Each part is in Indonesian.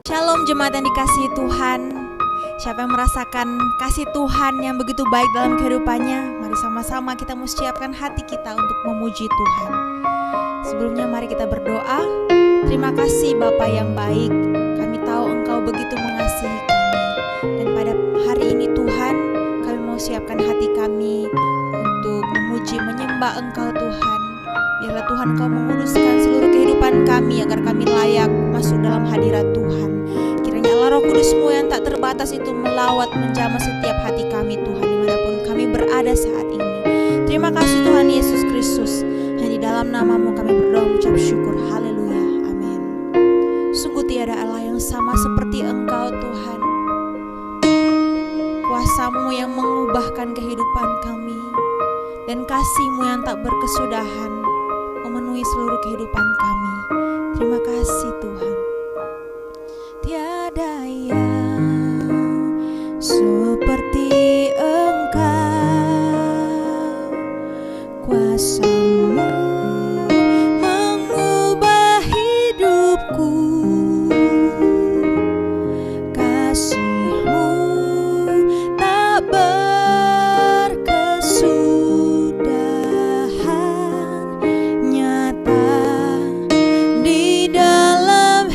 Shalom jemaat yang dikasihi Tuhan. Siapa yang merasakan kasih Tuhan yang begitu baik dalam kehidupannya, mari sama-sama kita mau siapkan hati kita untuk memuji Tuhan. Sebelumnya mari kita berdoa. Terima kasih Bapa yang baik, kami tahu Engkau begitu mengasihi kami. Dan pada hari ini Tuhan, kami mau siapkan hati kami untuk memuji, menyembah Engkau Tuhan. Biarlah Tuhan Engkau menguduskan seluruh kehidupan kami agar kami layak masuk dalam hadirat Tuhan. Kiranya Allah Roh Kudus-Mu yang tak terbatas itu melawat menjamah setiap hati kami Tuhan, dimanapun kami berada saat ini. Terima kasih Tuhan Yesus Kristus. Hanya di dalam nama-Mu kami berdoa mengucap syukur. Haleluya. Amin. Sungguh tiada Allah yang sama seperti Engkau Tuhan. Kuasa-Mu yang mengubahkan kehidupan kami, dan kasih-Mu yang tak berkesudahan memenuhi seluruh kehidupan kami. Terima kasih Tuhan. Tiada yang seperti Engkau, kuasa-Mu mengubah hidupku, kasih-Mu tak berkesudahan, nyata di dalam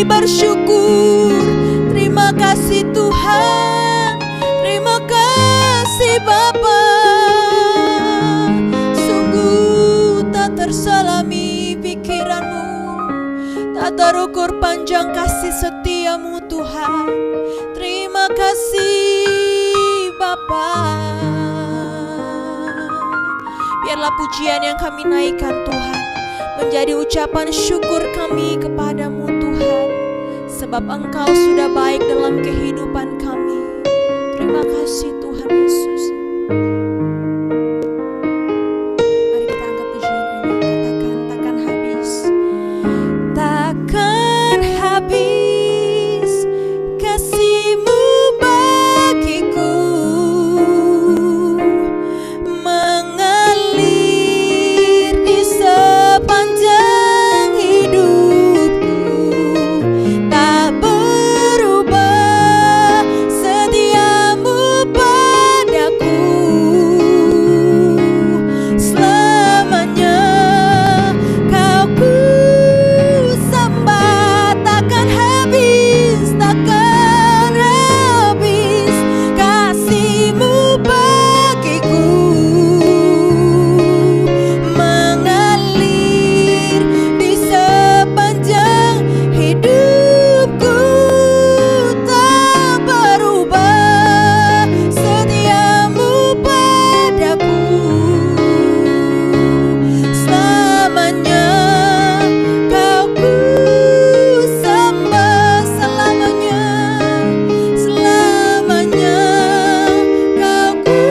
kami bersyukur. Terima kasih Tuhan, terima kasih Bapa. Sungguh tak tersalami pikiran-Mu, tak terukur panjang kasih setia-Mu Tuhan. Terima kasih Bapa. Biarlah pujian yang kami naikkan Tuhan menjadi ucapan syukur kami kepadamu Tuhan, sebab Engkau sudah baik dalam kehidupan kami. Terima kasih Tuhan Yesus. Mari kita angkat pujian ini, katakan takkan habis. Takkan habis kasih-Mu bagiku, mengalir di sepanjang hidupku. Tak berubah setia-Mu padaku, selamanya Kau ku sembah. Takkan habis, takkan habis kasih-Mu bagiku, mengalir di sepanjang hidupku. Tak berubah setia-Mu padaku, selamanya Kau ku sembah. Selamanya, selamanya Kau ku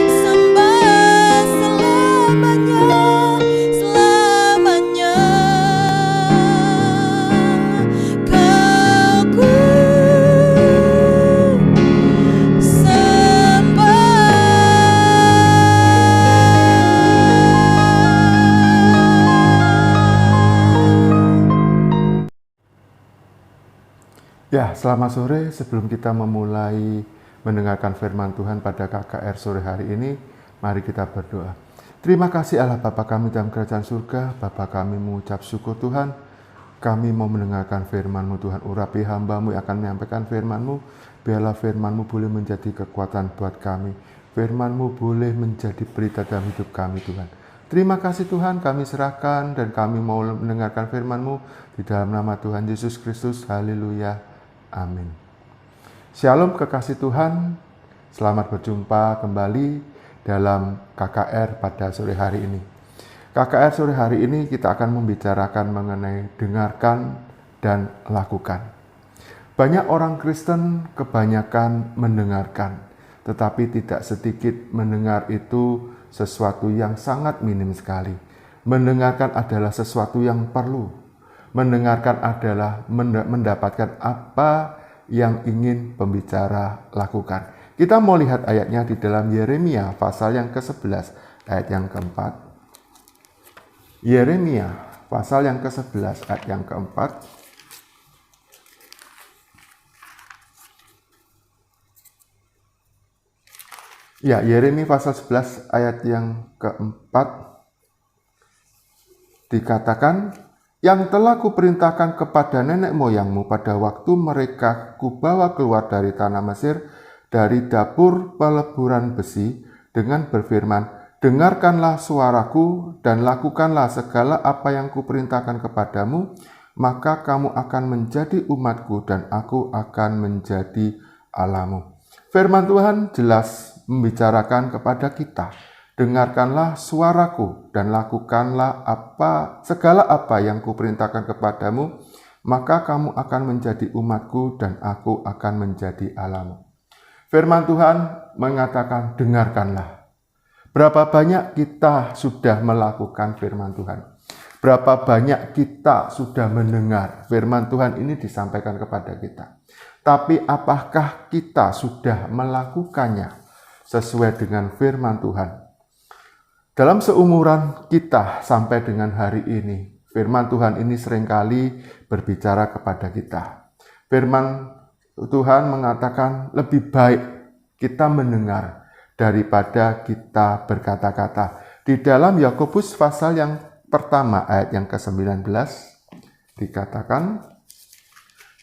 sembah. Selamanya, selamanya Kau ku sembah. Ya, selamat sore. Sebelum kita memulai mendengarkan firman Tuhan pada KKR sore hari ini, mari kita berdoa. Terima kasih Allah Bapa kami dalam kerajaan surga. Bapa kami mengucap syukur Tuhan. Kami mau mendengarkan firman-Mu Tuhan. Urapi hamba-Mu yang akan menyampaikan firman-Mu. Biarlah firman-Mu boleh menjadi kekuatan buat kami. Firman-Mu boleh menjadi berita dalam hidup kami Tuhan. Terima kasih Tuhan, kami serahkan dan kami mau mendengarkan firman-Mu di dalam nama Tuhan Yesus Kristus. Haleluya. Amin. Shalom kekasih Tuhan, selamat berjumpa kembali dalam KKR pada sore hari ini. KKR sore hari ini kita akan membicarakan mengenai dengarkan dan lakukan. Banyak orang Kristen kebanyakan mendengarkan, tetapi tidak sedikit mendengar itu sesuatu yang sangat minim sekali. Mendengarkan adalah sesuatu yang perlu. Mendengarkan adalah mendapatkan apa yang ingin pembicara lakukan. Kita mau lihat ayatnya di dalam Yeremia pasal yang ke-11 ayat yang keempat. Yeremia pasal yang ke-11 ayat yang keempat. Ya, Yeremia pasal 11 ayat yang keempat dikatakan, yang telah kuperintahkan kepada nenek moyangmu pada waktu mereka kubawa keluar dari tanah Mesir, dari dapur peleburan besi, dengan berfirman, dengarkanlah suaraku dan lakukanlah segala apa yang kuperintahkan kepadamu, maka kamu akan menjadi umatku dan aku akan menjadi Allahmu. Firman Tuhan jelas membicarakan kepada kita, dengarkanlah suaraku dan lakukanlah segala apa yang kuperintahkan kepadamu, maka kamu akan menjadi umatku dan aku akan menjadi Allahmu. Firman Tuhan mengatakan dengarkanlah. Berapa banyak kita sudah melakukan firman Tuhan? Berapa banyak kita sudah mendengar firman Tuhan ini disampaikan kepada kita? Tapi apakah kita sudah melakukannya sesuai dengan firman Tuhan? Dalam seumuran kita sampai dengan hari ini, firman Tuhan ini seringkali berbicara kepada kita. Firman Tuhan mengatakan lebih baik kita mendengar daripada kita berkata-kata. Di dalam Yakobus pasal yang pertama ayat yang ke-19 dikatakan,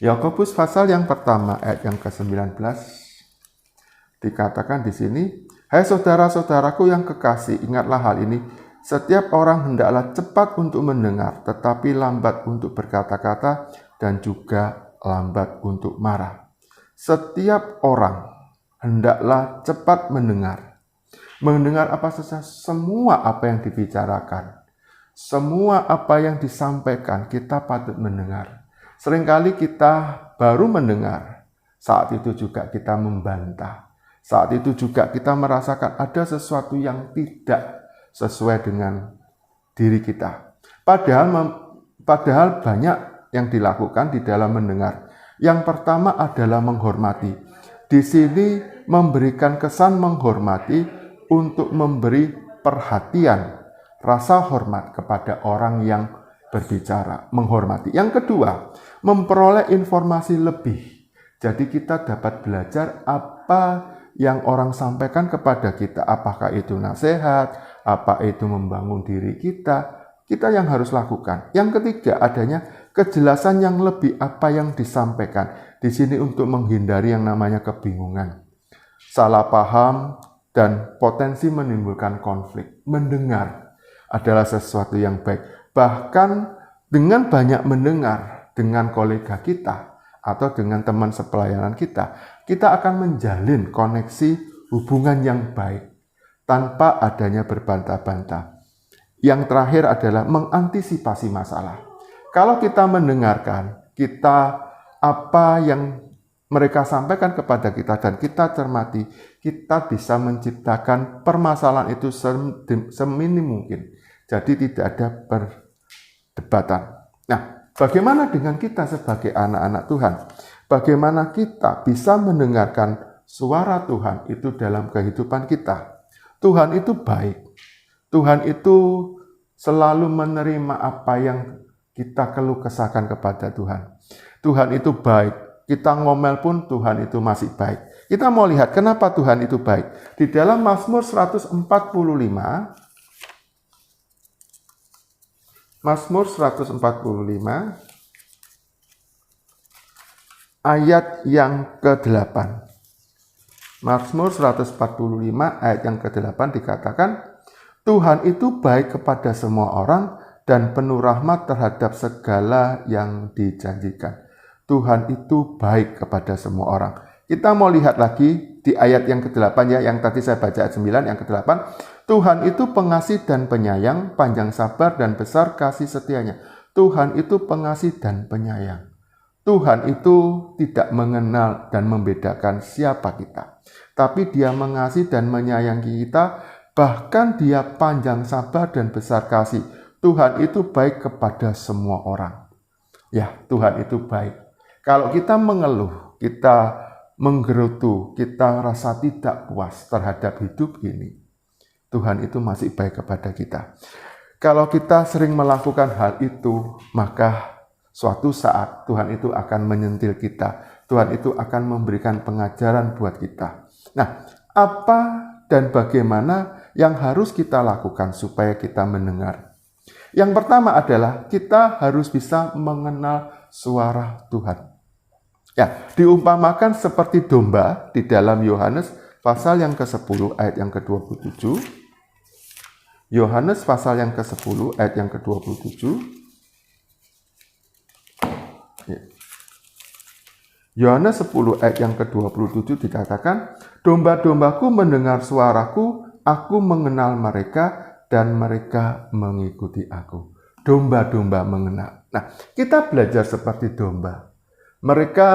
Yakobus pasal yang pertama ayat yang ke-19 dikatakan di sini, "Hai saudara-saudaraku yang kekasih, ingatlah hal ini. Setiap orang hendaklah cepat untuk mendengar, tetapi lambat untuk berkata-kata dan juga lambat untuk marah." Setiap orang hendaklah cepat mendengar. Mendengar apa saja? Semua apa yang dibicarakan. Semua apa yang disampaikan kita patut mendengar. Seringkali kita baru mendengar, saat itu juga kita membantah. Saat itu juga kita merasakan ada sesuatu yang tidak sesuai dengan diri kita. Padahal banyak yang dilakukan di dalam mendengar. Yang pertama adalah menghormati. Di sini memberikan kesan menghormati untuk memberi perhatian, rasa hormat kepada orang yang berbicara, menghormati. Yang kedua, memperoleh informasi lebih. Jadi kita dapat belajar apa yang orang sampaikan kepada kita, apakah itu nasihat, apa itu membangun diri kita yang harus lakukan. Yang ketiga, adanya kejelasan yang lebih apa yang disampaikan. Di sini untuk menghindari yang namanya kebingungan, salah paham, dan potensi menimbulkan konflik. Mendengar adalah sesuatu yang baik. Bahkan dengan banyak mendengar dengan kolega kita, atau dengan teman sepelayanan kita akan menjalin koneksi hubungan yang baik tanpa adanya berbantah-bantah. Yang terakhir adalah mengantisipasi masalah. Kalau kita mendengarkan, apa yang mereka sampaikan kepada kita dan kita cermati, kita bisa menciptakan permasalahan itu seminim mungkin. Jadi tidak ada perdebatan. Nah, bagaimana dengan kita sebagai anak-anak Tuhan? Bagaimana kita bisa mendengarkan suara Tuhan itu dalam kehidupan kita? Tuhan itu baik. Tuhan itu selalu menerima apa yang kita keluh kesahkan kepada Tuhan. Tuhan itu baik. Kita ngomel pun Tuhan itu masih baik. Kita mau lihat kenapa Tuhan itu baik. Di dalam Mazmur 145, ayat yang ke-8. Mazmur 145 ayat yang ke-8 dikatakan, Tuhan itu baik kepada semua orang dan penuh rahmat terhadap segala yang dijanjikan. Tuhan itu baik kepada semua orang. Kita mau lihat lagi di ayat yang ke-8 ya, yang tadi saya baca ayat 9, yang ke-8. Tuhan itu pengasih dan penyayang, panjang sabar dan besar kasih setianya. Tuhan itu pengasih dan penyayang. Tuhan itu tidak mengenal dan membedakan siapa kita. Tapi Dia mengasihi dan menyayangi kita, bahkan Dia panjang sabar dan besar kasih. Tuhan itu baik kepada semua orang. Ya, Tuhan itu baik. Kalau kita mengeluh, kita menggerutu, kita rasa tidak puas terhadap hidup ini, Tuhan itu masih baik kepada kita. Kalau kita sering melakukan hal itu, maka suatu saat Tuhan itu akan menyentil kita. Tuhan itu akan memberikan pengajaran buat kita. Nah, apa dan bagaimana yang harus kita lakukan supaya kita mendengar? Yang pertama adalah kita harus bisa mengenal suara Tuhan. Ya, diumpamakan seperti domba di dalam Yohanes pasal yang ke-10 ayat yang ke-27. Yohanes pasal yang ke-10 ayat yang ke-27. Ya. Yohanes 10 ayat yang ke-27 dikatakan, domba-dombaku mendengar suaraku, aku mengenal mereka dan mereka mengikuti aku. Domba-domba mengenal. Nah, kita belajar seperti domba. Mereka,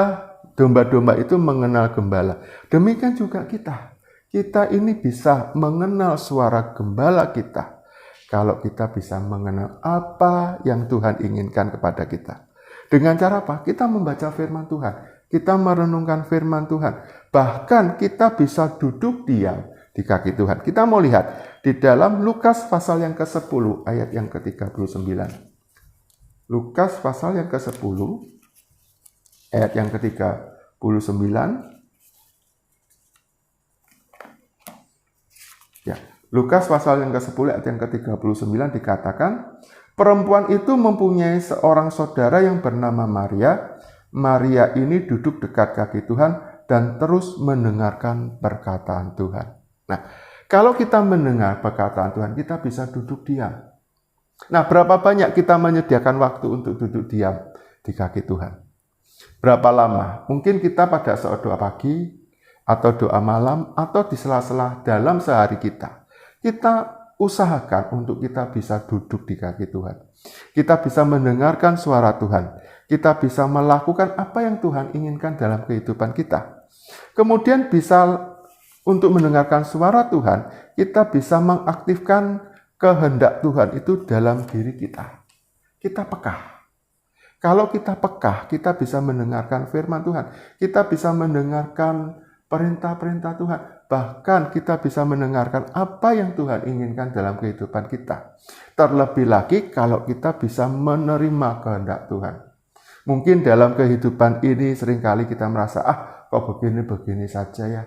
domba-domba itu mengenal gembala. Demikian juga kita. Kita ini bisa mengenal suara gembala kita. Kalau kita bisa mengenal apa yang Tuhan inginkan kepada kita. Dengan cara apa? Kita membaca firman Tuhan. Kita merenungkan firman Tuhan. Bahkan kita bisa duduk diam di kaki Tuhan. Kita mau lihat di dalam Lukas pasal yang ke-10 ayat yang ke-39. Lukas pasal yang ke-10 ayat yang ke-39. Ya, Lukas pasal yang ke-10 ayat yang ke-39 dikatakan, perempuan itu mempunyai seorang saudara yang bernama Maria. Maria ini duduk dekat kaki Tuhan dan terus mendengarkan perkataan Tuhan. Nah, kalau kita mendengar perkataan Tuhan, kita bisa duduk diam. Nah, berapa banyak kita menyediakan waktu untuk duduk diam di kaki Tuhan? Berapa lama? Mungkin kita pada saat doa pagi, atau doa malam, atau di sela-sela dalam sehari kita. Kita usahakan untuk kita bisa duduk di kaki Tuhan. Kita bisa mendengarkan suara Tuhan. Kita bisa melakukan apa yang Tuhan inginkan dalam kehidupan kita. Kemudian bisa untuk mendengarkan suara Tuhan, kita bisa mengaktifkan kehendak Tuhan itu dalam diri kita. Kita peka. Kalau kita peka, kita bisa mendengarkan firman Tuhan. Kita bisa mendengarkan perintah-perintah Tuhan. Bahkan kita bisa mendengarkan apa yang Tuhan inginkan dalam kehidupan kita. Terlebih lagi kalau kita bisa menerima kehendak Tuhan. Mungkin dalam kehidupan ini seringkali kita merasa, kok begini-begini saja ya.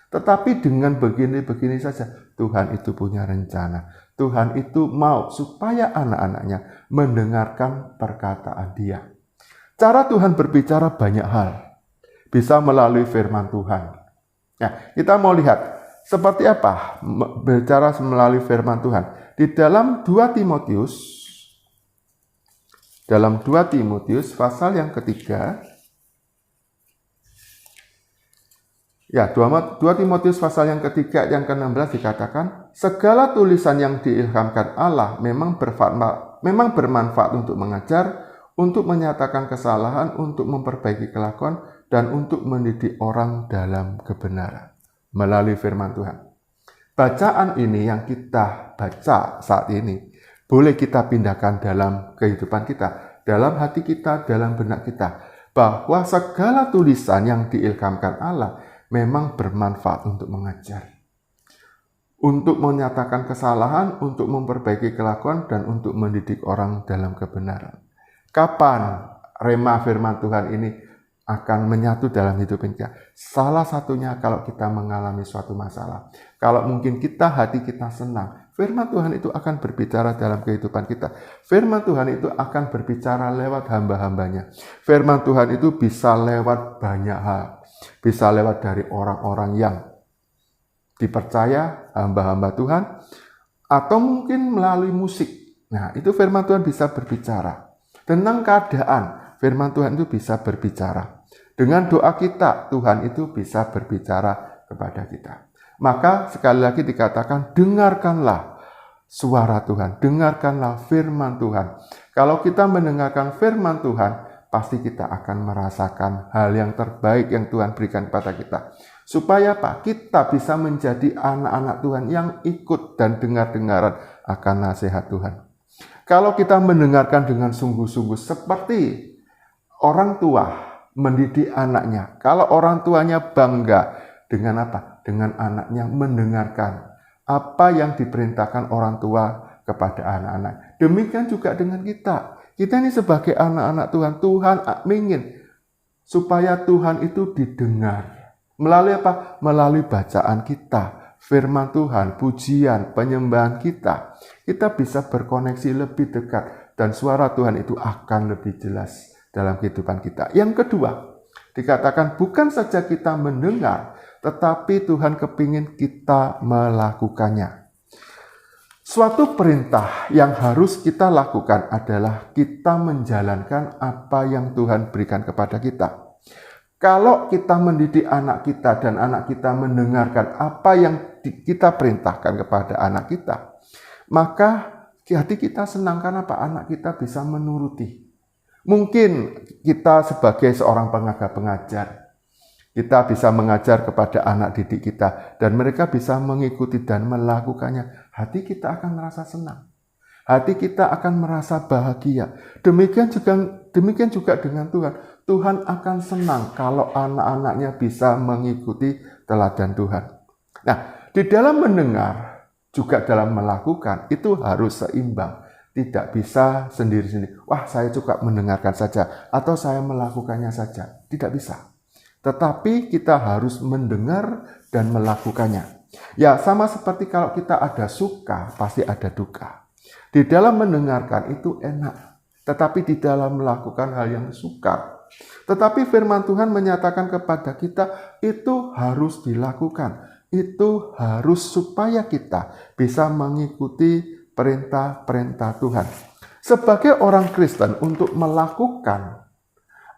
Tetapi dengan begini-begini saja, Tuhan itu punya rencana. Tuhan itu mau supaya anak-anaknya mendengarkan perkataan Dia. Cara Tuhan berbicara banyak hal. Bisa melalui firman Tuhan. Nah, kita mau lihat seperti apa berbicara melalui firman Tuhan. Di dalam 2 Timotius pasal yang ketiga, 2 Timotius pasal yang ketiga yang ke-16 dikatakan, segala tulisan yang diilhamkan Allah memang bermanfaat untuk mengajar, untuk menyatakan kesalahan, untuk memperbaiki kelakuan, dan untuk mendidik orang dalam kebenaran. Melalui firman Tuhan. Bacaan ini yang kita baca saat ini, boleh kita pindahkan dalam kehidupan kita, dalam hati kita, dalam benak kita, bahwa segala tulisan yang diilhamkan Allah memang bermanfaat untuk mengajar, untuk menyatakan kesalahan, untuk memperbaiki kelakuan, dan untuk mendidik orang dalam kebenaran. Kapan rema firman Tuhan ini akan menyatu dalam hidup kita? Salah satunya kalau kita mengalami suatu masalah. Kalau mungkin hati kita senang, firman Tuhan itu akan berbicara dalam kehidupan kita. Firman Tuhan itu akan berbicara lewat hamba-hambanya. Firman Tuhan itu bisa lewat banyak hal. Bisa lewat dari orang-orang yang dipercaya, hamba-hamba Tuhan, atau mungkin melalui musik. Nah, itu firman Tuhan bisa berbicara. Tentang keadaan, firman Tuhan itu bisa berbicara. Dengan doa kita, Tuhan itu bisa berbicara kepada kita. Maka sekali lagi dikatakan, dengarkanlah suara Tuhan, dengarkanlah firman Tuhan. Kalau kita mendengarkan firman Tuhan, pasti kita akan merasakan hal yang terbaik yang Tuhan berikan kepada kita. Supaya apa? Kita bisa menjadi anak-anak Tuhan yang ikut dan dengar-dengaran akan nasihat Tuhan. Kalau kita mendengarkan dengan sungguh-sungguh seperti orang tua mendidik anaknya. Kalau orang tuanya bangga dengan apa? Dengan anaknya mendengarkan apa yang diperintahkan orang tua kepada anak-anak. Demikian juga dengan kita. Kita ini sebagai anak-anak Tuhan, Tuhan ingin supaya Tuhan itu didengar. Melalui apa? Melalui bacaan kita, firman Tuhan, pujian, penyembahan kita. Kita bisa berkoneksi lebih dekat dan suara Tuhan itu akan lebih jelas dalam kehidupan kita. Yang kedua, dikatakan bukan saja kita mendengar, tetapi Tuhan kepingin kita melakukannya. Suatu perintah yang harus kita lakukan adalah kita menjalankan apa yang Tuhan berikan kepada kita. Kalau kita mendidik anak kita dan anak kita mendengarkan apa yang kita perintahkan kepada anak kita, maka hati kita senang karena apa? Anak kita bisa menuruti. Mungkin kita sebagai seorang pengajar, kita bisa mengajar kepada anak didik kita dan mereka bisa mengikuti dan melakukannya. Hati kita akan merasa senang. Hati kita akan merasa bahagia. Demikian juga dengan Tuhan. Tuhan akan senang kalau anak-anaknya bisa mengikuti teladan Tuhan. Nah, di dalam mendengar, juga dalam melakukan, itu harus seimbang. Tidak bisa sendiri-sendiri. Wah, saya cukup mendengarkan saja. Atau saya melakukannya saja. Tidak bisa. Tetapi kita harus mendengar dan melakukannya. Ya, sama seperti kalau kita ada suka, pasti ada duka. Di dalam mendengarkan itu enak. Tetapi di dalam melakukan hal yang sukar, Tetapi firman Tuhan menyatakan kepada kita itu harus dilakukan. Itu harus supaya kita bisa mengikuti perintah-perintah Tuhan. Sebagai orang Kristen, untuk melakukan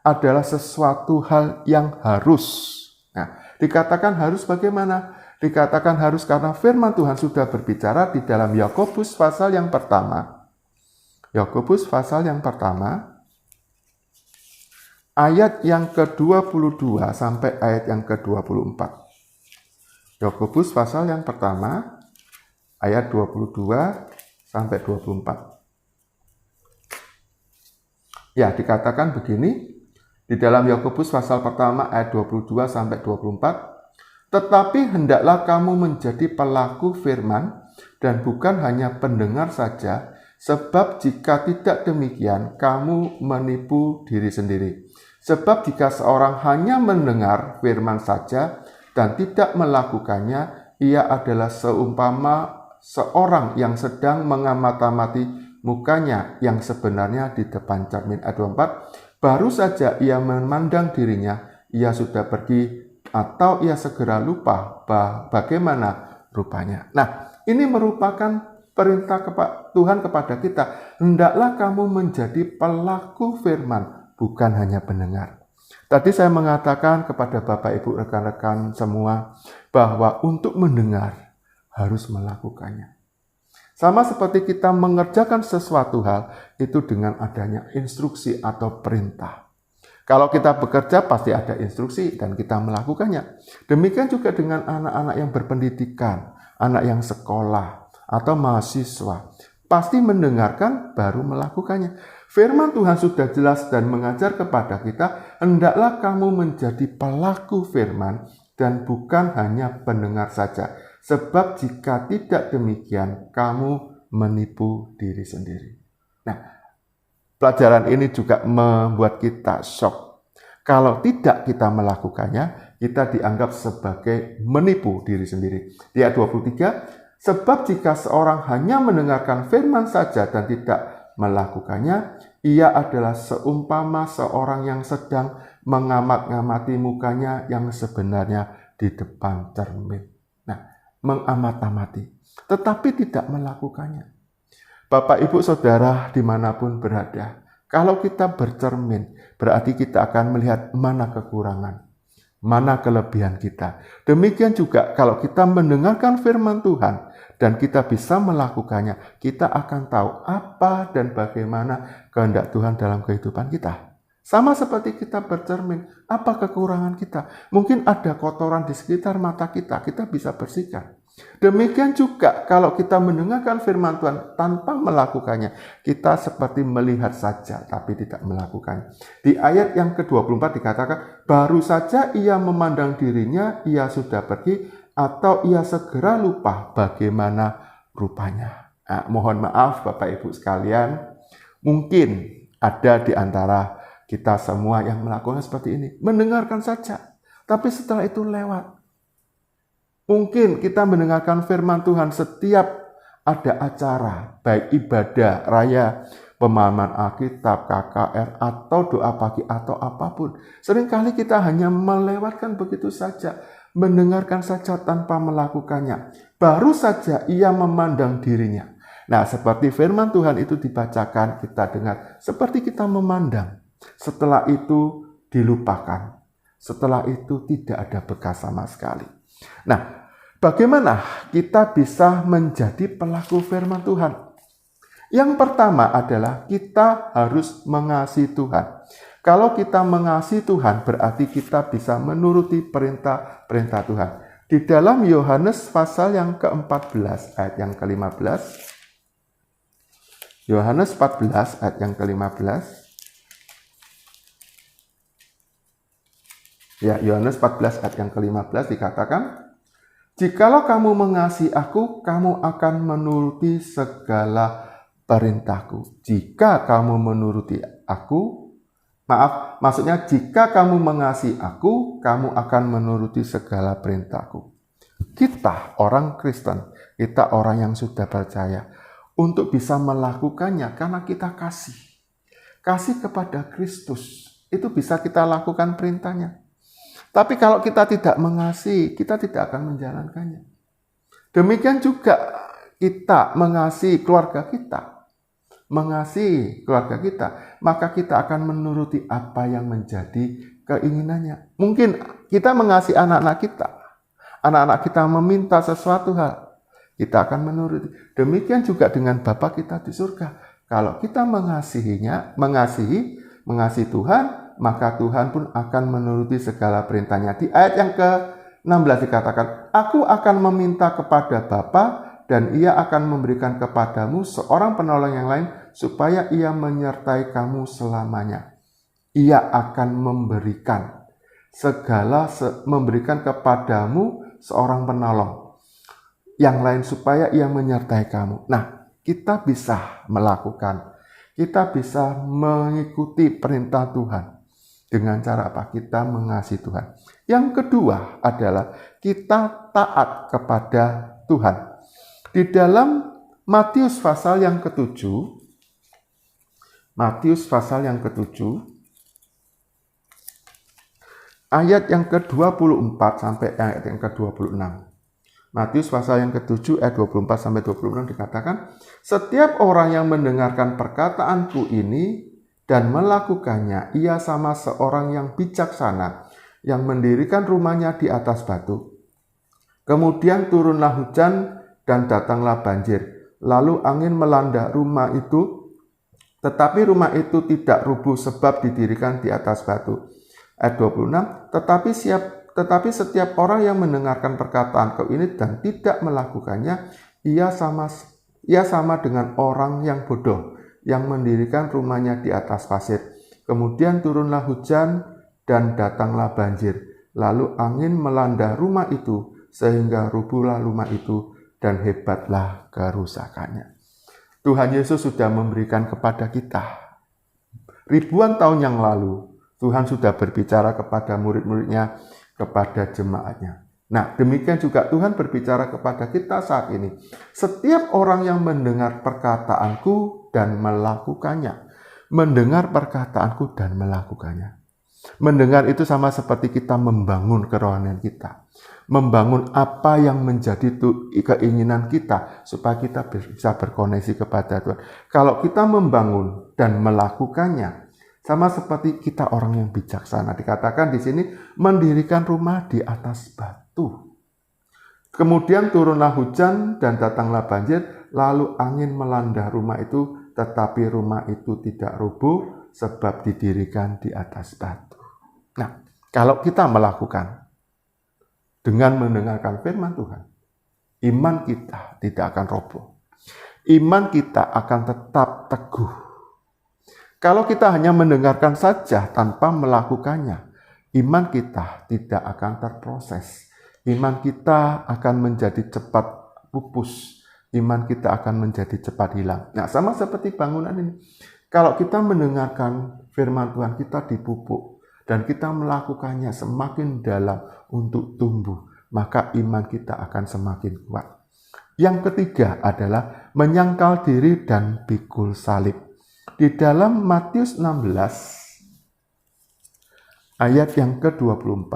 adalah sesuatu hal yang harus. Nah, dikatakan harus bagaimana? Dikatakan harus karena firman Tuhan sudah berbicara di dalam Yakobus pasal yang pertama. Yakobus pasal yang pertama, ayat yang ke-22 sampai ayat yang ke-24. Yakobus pasal yang pertama, ayat 22 sampai 24. Ya, dikatakan begini, di dalam Yakobus pasal pertama ayat 22 sampai 24, tetapi hendaklah kamu menjadi pelaku firman dan bukan hanya pendengar saja, sebab jika tidak demikian kamu menipu diri sendiri. Sebab jika seorang hanya mendengar firman saja dan tidak melakukannya, ia adalah seumpama seorang yang sedang mengamati mukanya yang sebenarnya di depan cermin. Ayat 24, baru saja ia memandang dirinya, ia sudah pergi atau ia segera lupa bagaimana rupanya. Nah, ini merupakan perintah Tuhan kepada kita. Hendaklah kamu menjadi pelaku firman, bukan hanya pendengar. Tadi saya mengatakan kepada Bapak Ibu rekan-rekan semua bahwa untuk mendengar harus melakukannya. Sama seperti kita mengerjakan sesuatu hal itu dengan adanya instruksi atau perintah. Kalau kita bekerja pasti ada instruksi dan kita melakukannya. Demikian juga dengan anak-anak yang berpendidikan, anak yang sekolah atau mahasiswa. Pasti mendengarkan baru melakukannya. Firman Tuhan sudah jelas dan mengajar kepada kita, hendaklah kamu menjadi pelaku firman dan bukan hanya pendengar saja. Sebab jika tidak demikian, kamu menipu diri sendiri. Nah, pelajaran ini juga membuat kita shock. Kalau tidak kita melakukannya, kita dianggap sebagai menipu diri sendiri. Di ayat 23, sebab jika seorang hanya mendengarkan firman saja dan tidak melakukannya, ia adalah seumpama seorang yang sedang mengamat-ngamati mukanya yang sebenarnya di depan cermin. Mengamat-amati, tetapi tidak melakukannya. Bapak, Ibu, Saudara dimanapun berada, kalau kita bercermin, berarti kita akan melihat mana kekurangan, mana kelebihan kita. Demikian juga kalau kita mendengarkan firman Tuhan dan kita bisa melakukannya, kita akan tahu apa dan bagaimana kehendak Tuhan dalam kehidupan kita. Sama seperti kita bercermin, apa kekurangan kita? Mungkin ada kotoran di sekitar mata kita bisa bersihkan. Demikian juga kalau kita mendengarkan firman Tuhan tanpa melakukannya, kita seperti melihat saja tapi tidak melakukannya. Di ayat yang ke-24 dikatakan, baru saja ia memandang dirinya, ia sudah pergi atau ia segera lupa bagaimana rupanya. Nah, mohon maaf Bapak Ibu sekalian, mungkin ada di antara kita semua yang melakukan seperti ini, mendengarkan saja, tapi setelah itu lewat. Mungkin kita mendengarkan firman Tuhan setiap ada acara, baik ibadah, raya, pemahaman Alkitab, KKR, atau doa pagi, atau apapun. Seringkali kita hanya melewatkan begitu saja, mendengarkan saja tanpa melakukannya. Baru saja ia memandang dirinya. Nah, seperti firman Tuhan itu dibacakan, kita dengar, seperti kita memandang. Setelah itu dilupakan. Setelah itu tidak ada bekas sama sekali. Nah, bagaimana kita bisa menjadi pelaku firman Tuhan? Yang pertama adalah kita harus mengasihi Tuhan. Kalau kita mengasihi Tuhan, berarti kita bisa menuruti perintah-perintah Tuhan. Di dalam Yohanes pasal yang ke-14 ayat yang ke-15. Yohanes 14 ayat yang ke-15. Ya, Yohanes 14 ayat yang ke-15 dikatakan, jikalau kamu mengasihi aku, kamu akan menuruti segala perintahku. Jika kamu menuruti aku, maksudnya jika kamu mengasihi aku, kamu akan menuruti segala perintahku. Kita orang Kristen, kita orang yang sudah percaya, untuk bisa melakukannya karena kita kasih kepada Kristus. itu bisa kita lakukan perintahnya. Tapi kalau kita tidak mengasihi, kita tidak akan menjalankannya. Demikian juga kita mengasihi keluarga kita. Mengasihi keluarga kita, maka kita akan menuruti apa yang menjadi keinginannya. Mungkin kita mengasihi anak-anak kita. Anak-anak kita meminta sesuatu hal, kita akan menuruti. Demikian juga dengan Bapa kita di surga. Kalau kita mengasihi Tuhan, maka Tuhan pun akan menuruti segala perintahnya. Di ayat yang ke-16 dikatakan, Aku akan meminta kepada Bapa dan ia akan memberikan kepadamu seorang penolong yang lain supaya ia menyertai kamu selamanya. Ia akan memberikan memberikan kepadamu seorang penolong yang lain supaya ia menyertai kamu. Nah, kita bisa melakukan, kita bisa mengikuti perintah Tuhan dengan cara apa? Kita mengasihi Tuhan. Yang kedua adalah kita taat kepada Tuhan. Di dalam Matius pasal yang ke-7, ayat yang ke-24 sampai ayat yang ke-26. Matius pasal yang ke-7 ayat 24 sampai 26 dikatakan, Setiap orang yang mendengarkan perkataanku ini dan melakukannya, ia sama seorang yang bijaksana yang mendirikan rumahnya di atas batu. Kemudian turunlah hujan dan datanglah banjir. Lalu angin melanda rumah itu, tetapi rumah itu tidak rubuh sebab didirikan di atas batu. Ayat 26, tetapi setiap orang yang mendengarkan perkataanku ini dan tidak melakukannya, ia sama dengan orang yang bodoh yang mendirikan rumahnya di atas pasir. Kemudian turunlah hujan dan datanglah banjir. Lalu angin melanda rumah itu sehingga rubuhlah rumah itu dan hebatlah kerusakannya. Tuhan Yesus sudah memberikan kepada kita. Ribuan tahun yang lalu, Tuhan sudah berbicara kepada murid-muridnya, kepada jemaatnya. Nah, demikian juga Tuhan berbicara kepada kita saat ini. Setiap orang yang mendengar perkataanku dan melakukannya. Mendengar perkataanku dan melakukannya. Mendengar itu sama seperti kita membangun kerohanian kita. Membangun apa yang menjadi keinginan kita supaya kita bisa berkoneksi kepada Tuhan. Kalau kita membangun dan melakukannya, sama seperti kita orang yang bijaksana. Dikatakan di sini mendirikan rumah di atas batu. Kemudian turunlah hujan dan datanglah banjir, lalu angin melanda rumah itu, tetapi rumah itu tidak rubuh sebab didirikan di atas batu. Nah, kalau kita melakukan dengan mendengarkan firman Tuhan, iman kita tidak akan roboh. Iman kita akan tetap teguh. Kalau kita hanya mendengarkan saja tanpa melakukannya, iman kita tidak akan terproses. Iman kita akan menjadi cepat pupus. Iman kita akan menjadi cepat hilang. Nah, sama seperti bangunan ini. Kalau kita mendengarkan firman Tuhan, kita dipupuk. Dan kita melakukannya semakin dalam untuk tumbuh, maka iman kita akan semakin kuat. Yang ketiga adalah menyangkal diri dan pikul salib. Di dalam Matius 16 ayat yang ke-24,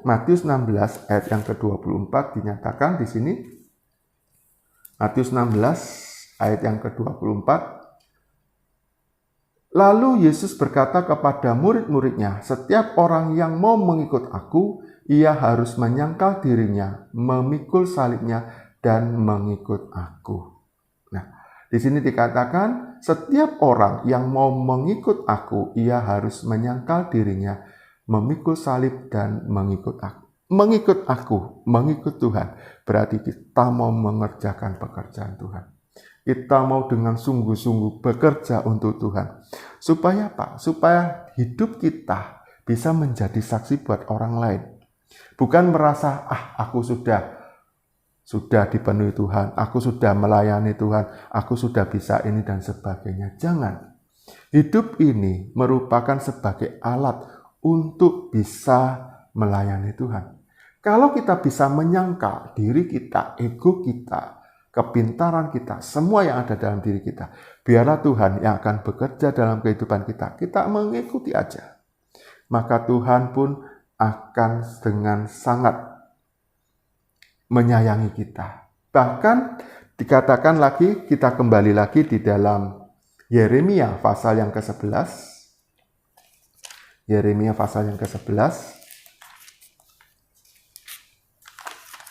Matius 16 ayat yang ke-24 dinyatakan di sini. Matius 16 ayat yang ke-24. Lalu Yesus berkata kepada murid-muridnya, setiap orang yang mau mengikut aku, ia harus menyangkal dirinya, memikul salibnya, dan mengikut aku. Nah, di sini dikatakan, setiap orang yang mau mengikut aku, ia harus menyangkal dirinya, memikul salib, dan mengikut aku. Mengikut aku, mengikut Tuhan, berarti kita mau mengerjakan pekerjaan Tuhan. Kita mau dengan sungguh-sungguh bekerja untuk Tuhan. Supaya apa? Supaya hidup kita bisa menjadi saksi buat orang lain. Bukan merasa, aku sudah dipenuhi Tuhan, aku sudah melayani Tuhan, aku sudah bisa ini dan sebagainya. Jangan. Hidup ini merupakan sebagai alat untuk bisa melayani Tuhan. Kalau kita bisa menyangkal diri kita, ego kita, kepintaran kita, semua yang ada dalam diri kita, biarlah Tuhan yang akan bekerja dalam kehidupan kita. Kita mengikuti aja. maka Tuhan pun akan dengan sangat menyayangi kita. Bahkan dikatakan lagi, kita kembali lagi di dalam Yeremia pasal yang ke-11. Yeremia pasal yang ke-11.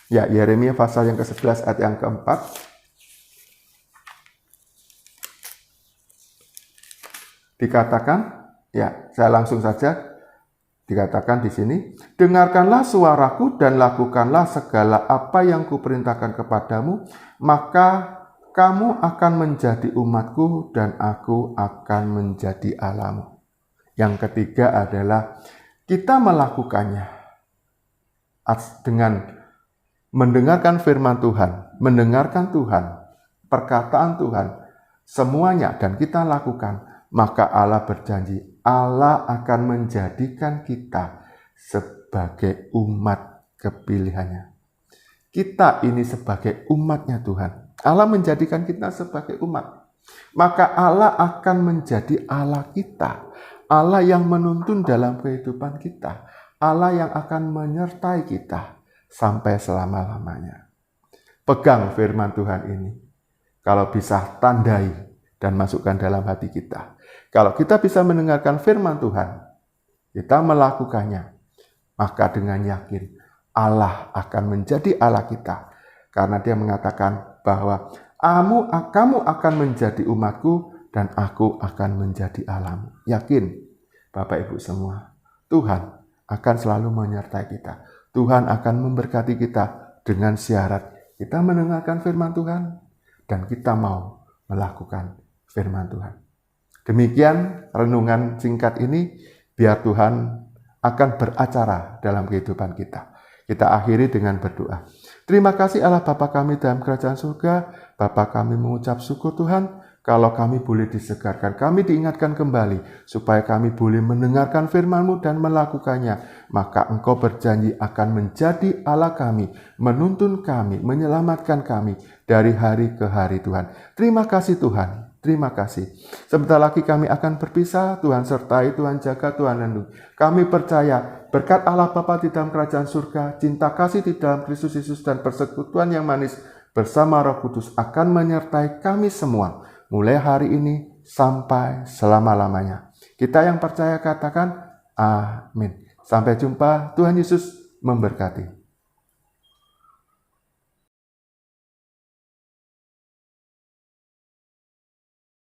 Ya, Yeremia pasal yang ke-11 ayat yang keempat. Dikatakan, ya, saya langsung saja. Dikatakan di sini, dengarkanlah suaraku dan lakukanlah segala apa yang kuperintahkan kepadamu, maka kamu akan menjadi umatku dan aku akan menjadi Allahmu. Yang ketiga adalah kita melakukannya dengan mendengarkan firman Tuhan, mendengarkan Tuhan, perkataan Tuhan, semuanya dan kita lakukan, maka Allah berjanji Allah akan menjadikan kita sebagai umat kepilihannya. Kita ini sebagai umatnya Tuhan. Allah menjadikan kita sebagai umat. Maka Allah akan menjadi Allah kita. Allah yang menuntun dalam kehidupan kita. Allah yang akan menyertai kita sampai selama-lamanya. Pegang firman Tuhan ini. Kalau bisa tandai dan masukkan dalam hati kita. Kalau kita bisa mendengarkan firman Tuhan, kita melakukannya, maka dengan yakin Allah akan menjadi Allah kita. Karena Dia mengatakan bahwa kamu akan menjadi umatku dan aku akan menjadi Allahmu. Yakin, Bapak Ibu semua, Tuhan akan selalu menyertai kita. Tuhan akan memberkati kita dengan syarat kita mendengarkan firman Tuhan dan kita mau melakukan firman Tuhan. Demikian renungan singkat ini, biar Tuhan akan beracara dalam kehidupan kita. Kita akhiri dengan berdoa. Terima kasih Allah Bapa kami dalam kerajaan surga. Bapa kami mengucap syukur Tuhan, kalau kami boleh disegarkan, kami diingatkan kembali, supaya kami boleh mendengarkan firman-Mu dan melakukannya. Maka Engkau berjanji akan menjadi Allah kami, menuntun kami, menyelamatkan kami dari hari ke hari Tuhan. Terima kasih Tuhan. Terima kasih. Sebentar lagi kami akan berpisah. Tuhan sertai, Tuhan jaga, Tuhan lindungi. Kami percaya berkat Allah Bapa di dalam kerajaan surga, cinta kasih di dalam Kristus Yesus dan persekutuan yang manis bersama Roh Kudus akan menyertai kami semua. Mulai hari ini sampai selama-lamanya. Kita yang percaya katakan amin. Sampai jumpa. Tuhan Yesus memberkati.